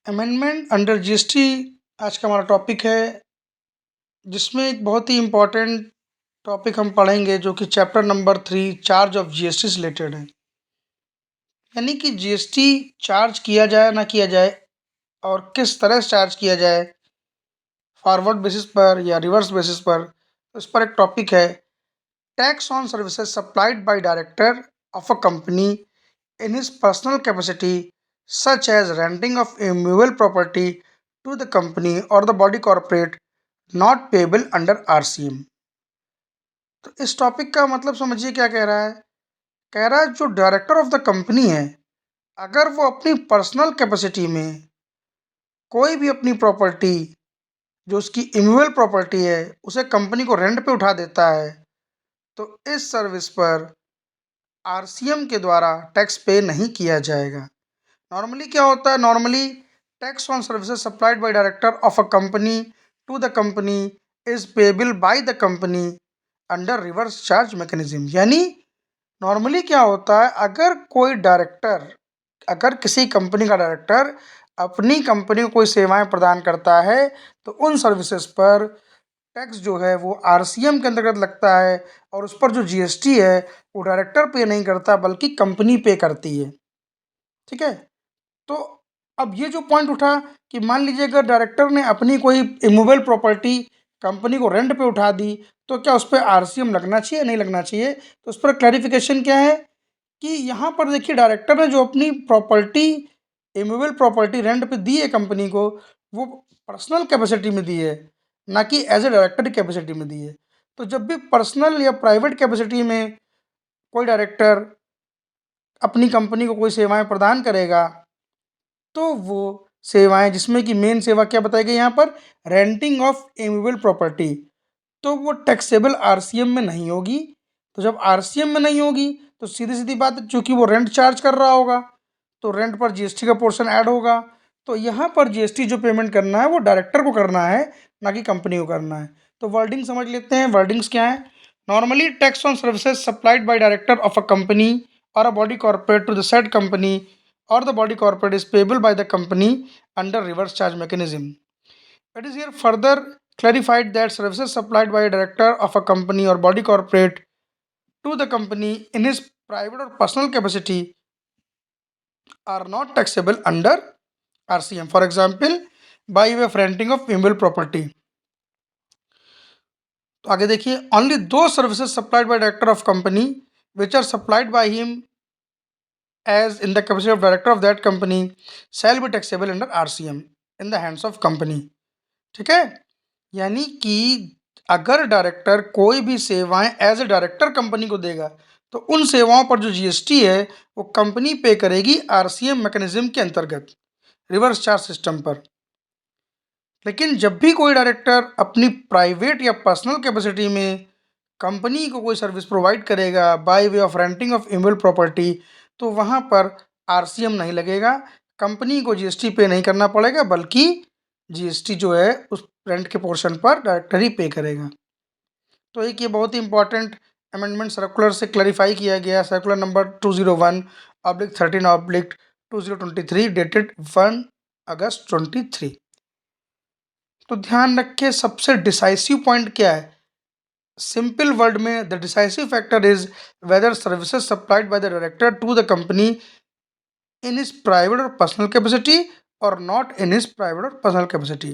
Amendment under GST आज का हमारा टॉपिक है, जिसमें एक बहुत ही इम्पोर्टेंट टॉपिक हम पढ़ेंगे जो कि chapter number 3 charge of GST से रिलेटेड है। यानी कि जीएसटी चार्ज किया जाए ना किया जाए और किस तरह से चार्ज किया जाए, फॉरवर्ड बेसिस पर या रिवर्स बेसिस पर। तो इस पर एक टॉपिक है, tax on services supplied by director of a company in his personal capacity, such as renting of immovable property to the company or the body corporate, not payable under RCM। तो इस topic का मतलब समझिए क्या कह रहा है। कह रहा है जो डायरेक्टर ऑफ द कंपनी है, अगर वो अपनी पर्सनल कैपेसिटी में कोई भी अपनी प्रॉपर्टी जो उसकी इमूवेबल प्रॉपर्टी है उसे कंपनी को रेंट पे उठा देता है, तो इस सर्विस पर आरसीएम के द्वारा टैक्स पे नहीं किया जाएगा। नॉर्मली क्या होता है, normally tax on services supplied by director of a company to the company is payable by the company under reverse charge mechanism. यानी नॉर्मली क्या होता है, अगर किसी कंपनी का डायरेक्टर अपनी कंपनी को कोई सेवाएं प्रदान करता है, तो उन सर्विसेज पर टैक्स जो है वो आरसीएम के अंतर्गत लगता है, और उस पर जो जीएसटी है वो डायरेक्टर पे नहीं करता बल्कि कंपनी पे करती है। ठीक है। तो अब ये जो पॉइंट उठा कि मान लीजिए अगर डायरेक्टर ने अपनी कोई इमूवेबल प्रॉपर्टी कंपनी को रेंट पे उठा दी, तो क्या उस पर आरसीएम लगना चाहिए नहीं लगना चाहिए। तो उस पर क्लैरिफिकेशन क्या है कि यहाँ पर देखिए, डायरेक्टर ने जो अपनी प्रॉपर्टी इमूवेबल प्रॉपर्टी रेंट पे दी है कंपनी को, वो पर्सनल कैपेसिटी में दी है, ना कि एज ए डायरेक्टर की कैपेसिटी में दी है। तो जब भी पर्सनल या प्राइवेट कैपेसिटी में कोई डायरेक्टर अपनी कंपनी को कोई सेवाएं प्रदान करेगा, तो वो सेवाएं, जिसमें कि मेन सेवा क्या बताई गई यहाँ पर, रेंटिंग ऑफ इमूवेबल प्रॉपर्टी, तो वो टैक्सेबल आरसीएम में नहीं होगी। तो जब आरसीएम में नहीं होगी तो सीधी सीधी बात है, चूंकि वो रेंट चार्ज कर रहा होगा तो रेंट पर जीएसटी का पोर्शन ऐड होगा। तो यहाँ पर जीएसटी जो पेमेंट करना है वो डायरेक्टर को करना है, ना कि कंपनी को करना है। तो वर्डिंग समझ लेते हैं, वर्डिंग्स क्या है। Normally tax on services supplied by director of a company और a body corporate to the said company or the body corporate is payable by the company under reverse charge mechanism. It is here further clarified that services supplied by a director of a company or body corporate to the company in his private or personal capacity are not taxable under RCM. For example, by way of renting of immobile property. तो आगे देखिए, only those services supplied by director of company which are supplied by him as in the capacity of director of that company shall be taxable under RCM in the hands of company। ठीक है। यानी कि अगर director कोई भी सेवाएं as a director company को देगा, तो उन सेवाओं पर जो जीएसटी है वो कंपनी पे करेगी आरसीएम मैकेनिज्म के अंतर्गत, रिवर्स चार्ज सिस्टम पर। लेकिन जब भी कोई डायरेक्टर अपनी प्राइवेट या पर्सनल कैपेसिटी में कंपनी को कोई सर्विस प्रोवाइड करेगा by way of renting of immovable property, तो वहाँ पर आरसीएम नहीं लगेगा, कंपनी को जीएसटी पे नहीं करना पड़ेगा, बल्कि जीएसटी जो है उस रेंट के पोर्शन पर डायरेक्टर ही पे करेगा। तो एक ये बहुत ही इंपॉर्टेंट अमेंडमेंट सर्कुलर से क्लैरिफाई किया गया, सर्कुलर नंबर 201/13/2023 डेटेड 1 अगस्त 23। तो ध्यान रखिए, सबसे डिसाइसिव पॉइंट क्या है। सिंपल वर्ड में, the decisive factor is whether services supplied by the director to the company in his private और पर्सनल कैपेसिटी और नॉट इन हिज प्राइवेट और पर्सनल कैपेसिटी।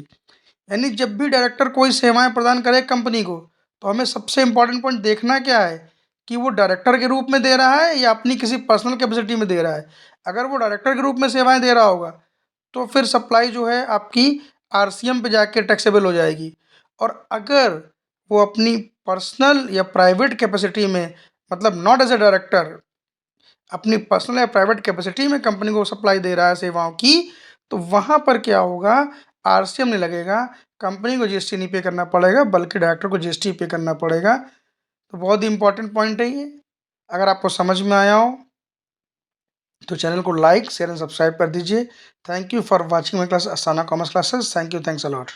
यानी जब भी डायरेक्टर कोई सेवाएं प्रदान करे कंपनी को, तो हमें सबसे इंपॉर्टेंट पॉइंट देखना क्या है कि वो डायरेक्टर के रूप में दे रहा है या अपनी किसी पर्सनल कैपेसिटी में दे रहा है। अगर वो डायरेक्टर के रूप में सेवाएं दे रहा होगा, तो फिर सप्लाई जो है आपकी आरसीएम पे जाके टैक्सेबल हो जाएगी। और अगर वो अपनी पर्सनल या प्राइवेट कैपेसिटी में, मतलब नॉट एज ए डायरेक्टर, अपनी पर्सनल या प्राइवेट कैपेसिटी में कंपनी को सप्लाई दे रहा है सेवाओं की, तो वहाँ पर क्या होगा, आरसीएम नहीं लगेगा, कंपनी को जीएसटी नहीं पे करना पड़ेगा, बल्कि डायरेक्टर को जीएसटी पे करना पड़ेगा। तो बहुत ही इंपॉर्टेंट पॉइंट है ये। अगर आपको समझ में आया हो तो चैनल को लाइक शेयर एंड सब्सक्राइब कर दीजिए। Thank you for watching my class असाना commerce classes. Thank you, thanks a lot.